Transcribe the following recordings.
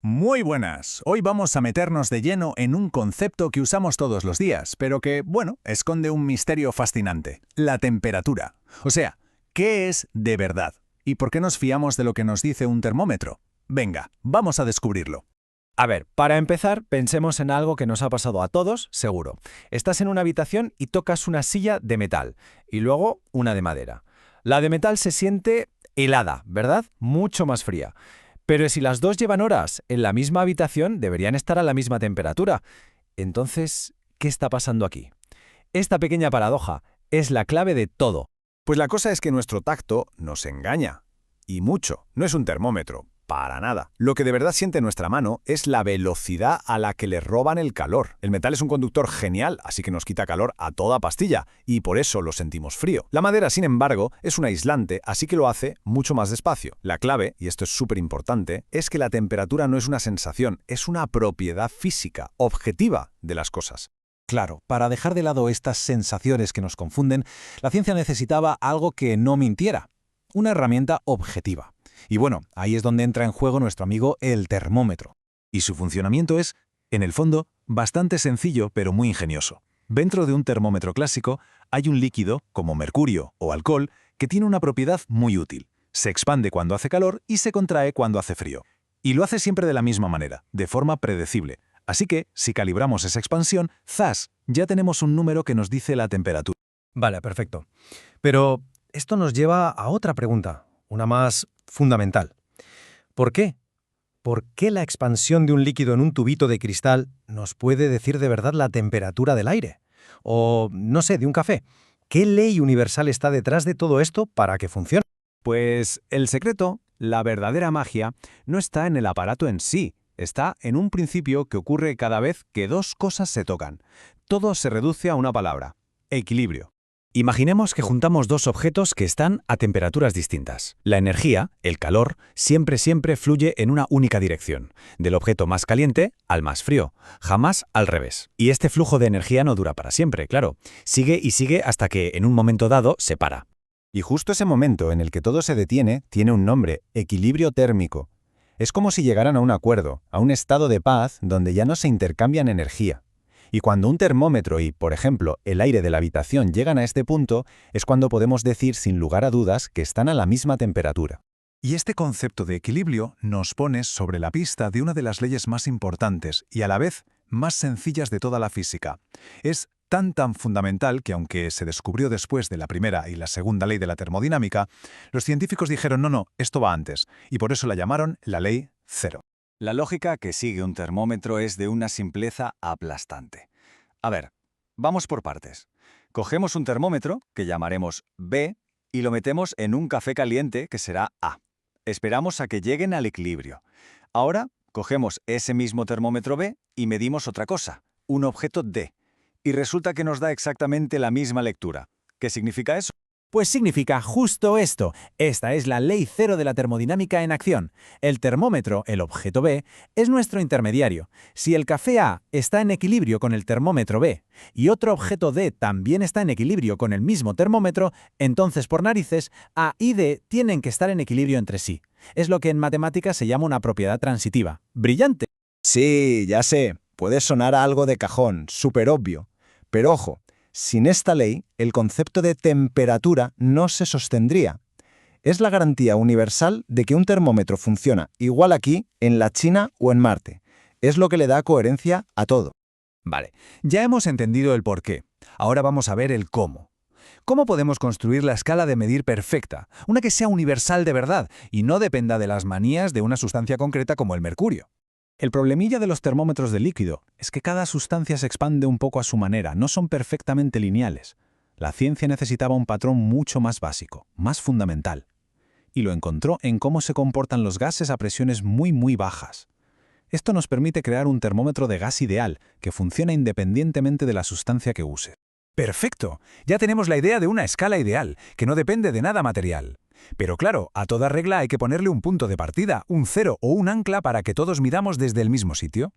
Muy buenas. Hoy vamos a meternos de lleno en un concepto que usamos todos los días, pero que, bueno, esconde un misterio fascinante: la temperatura. O sea, ¿qué es de verdad? ¿Y por qué nos fiamos de lo que nos dice un termómetro? Venga, vamos a descubrirlo. A ver, para empezar, pensemos en algo que nos ha pasado a todos, seguro. Estás en una habitación y tocas una silla de metal, y luego una de madera. La de metal se siente helada, ¿verdad? Mucho más fría. Pero si las dos llevan horas en la misma habitación, deberían estar a la misma temperatura. Entonces, ¿qué está pasando aquí? Esta pequeña paradoja es la clave de todo. Pues la cosa es que nuestro tacto nos engaña. Y mucho. No es un termómetro. Para nada. Lo que de verdad siente nuestra mano es la velocidad a la que le roban el calor. El metal es un conductor genial, así que nos quita calor a toda pastilla, y por eso lo sentimos frío. La madera, sin embargo, es un aislante, así que lo hace mucho más despacio. La clave, y esto es súper importante, es que la temperatura no es una sensación, es una propiedad física, objetiva de las cosas. Claro, para dejar de lado estas sensaciones que nos confunden, la ciencia necesitaba algo que no mintiera, una herramienta objetiva. Y bueno, ahí es donde entra en juego nuestro amigo el termómetro. Y su funcionamiento es, en el fondo, bastante sencillo pero muy ingenioso. Dentro de un termómetro clásico hay un líquido, como mercurio o alcohol, que tiene una propiedad muy útil. Se expande cuando hace calor y se contrae cuando hace frío. Y lo hace siempre de la misma manera, de forma predecible. Así que, si calibramos esa expansión, ¡zas!, ya tenemos un número que nos dice la temperatura. Vale, perfecto. Pero esto nos lleva a otra pregunta, una más fundamental. ¿Por qué? ¿Por qué la expansión de un líquido en un tubito de cristal nos puede decir de verdad la temperatura del aire? O, no sé, de un café. ¿Qué ley universal está detrás de todo esto para que funcione? Pues el secreto, la verdadera magia, no está en el aparato en sí, está en un principio que ocurre cada vez que dos cosas se tocan. Todo se reduce a una palabra: equilibrio. Imaginemos que juntamos dos objetos que están a temperaturas distintas. La energía, el calor, siempre fluye en una única dirección, del objeto más caliente al más frío, jamás al revés. Y este flujo de energía no dura para siempre, claro. Sigue y sigue hasta que, en un momento dado, se para. Y justo ese momento en el que todo se detiene tiene un nombre: equilibrio térmico. Es como si llegaran a un acuerdo, a un estado de paz donde ya no se intercambian energía. Y cuando un termómetro y, por ejemplo, el aire de la habitación llegan a este punto, es cuando podemos decir sin lugar a dudas que están a la misma temperatura. Y este concepto de equilibrio nos pone sobre la pista de una de las leyes más importantes y a la vez más sencillas de toda la física. Es tan fundamental que, aunque se descubrió después de la primera y la segunda ley de la termodinámica, los científicos dijeron no, esto va antes, y por eso la llamaron la ley cero. La lógica que sigue un termómetro es de una simpleza aplastante. A ver, vamos por partes. Cogemos un termómetro, que llamaremos B, y lo metemos en un café caliente, que será A. Esperamos a que lleguen al equilibrio. Ahora, cogemos ese mismo termómetro B y medimos otra cosa, un objeto D. Y resulta que nos da exactamente la misma lectura. ¿Qué significa eso? Pues significa justo esto. Esta es la ley cero de la termodinámica en acción. El termómetro, el objeto B, es nuestro intermediario. Si el café A está en equilibrio con el termómetro B y otro objeto D también está en equilibrio con el mismo termómetro, entonces por narices A y D tienen que estar en equilibrio entre sí. Es lo que en matemáticas se llama una propiedad transitiva. ¡Brillante! Sí, ya sé, puede sonar a algo de cajón, súper obvio. Pero ojo, sin esta ley, el concepto de temperatura no se sostendría. Es la garantía universal de que un termómetro funciona igual aquí, en la China o en Marte. Es lo que le da coherencia a todo. Vale, ya hemos entendido el por qué. Ahora vamos a ver el cómo. ¿Cómo podemos construir la escala de medir perfecta, una que sea universal de verdad y no dependa de las manías de una sustancia concreta como el mercurio? El problemilla de los termómetros de líquido es que cada sustancia se expande un poco a su manera, no son perfectamente lineales. La ciencia necesitaba un patrón mucho más básico, más fundamental. Y lo encontró en cómo se comportan los gases a presiones muy bajas. Esto nos permite crear un termómetro de gas ideal, que funciona independientemente de la sustancia que use. ¡Perfecto! Ya tenemos la idea de una escala ideal, que no depende de nada material. Pero claro, a toda regla hay que ponerle un punto de partida, un cero o un ancla para que todos midamos desde el mismo sitio.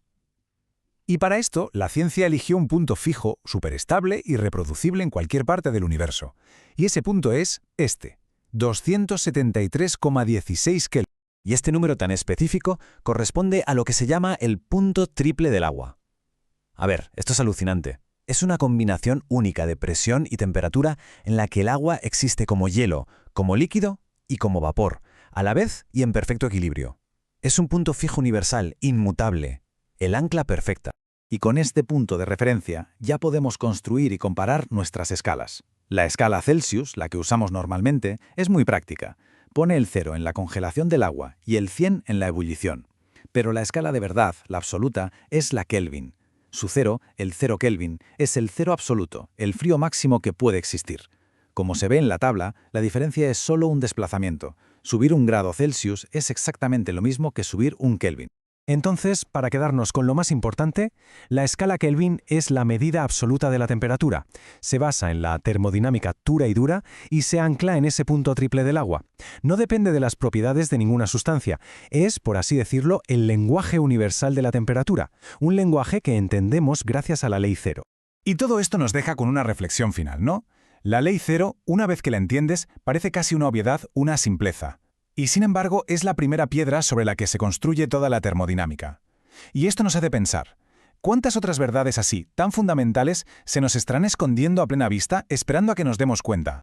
Y para esto, la ciencia eligió un punto fijo, superestable y reproducible en cualquier parte del universo. Y ese punto es este, 273,16 Kelvin. Y este número tan específico corresponde a lo que se llama el punto triple del agua. A ver, esto es alucinante. Es una combinación única de presión y temperatura en la que el agua existe como hielo, como líquido y como vapor, a la vez y en perfecto equilibrio. Es un punto fijo universal, inmutable, el ancla perfecta. Y con este punto de referencia ya podemos construir y comparar nuestras escalas. La escala Celsius, la que usamos normalmente, es muy práctica. Pone el 0 en la congelación del agua y el 100 en la ebullición. Pero la escala de verdad, la absoluta, es la Kelvin. Su 0, el 0 Kelvin, es el 0 absoluto, el frío máximo que puede existir. Como se ve en la tabla, la diferencia es solo un desplazamiento. Subir 1 grado Celsius es exactamente lo mismo que subir 1 Kelvin. Entonces, para quedarnos con lo más importante, la escala Kelvin es la medida absoluta de la temperatura. Se basa en la termodinámica pura y dura y se ancla en ese punto triple del agua. No depende de las propiedades de ninguna sustancia. Es, por así decirlo, el lenguaje universal de la temperatura, un lenguaje que entendemos gracias a la ley cero. Y todo esto nos deja con una reflexión final, ¿no? La ley cero, una vez que la entiendes, parece casi una obviedad, una simpleza. Y sin embargo, es la primera piedra sobre la que se construye toda la termodinámica. Y esto nos hace pensar, ¿cuántas otras verdades así, tan fundamentales, se nos estarán escondiendo a plena vista, esperando a que nos demos cuenta?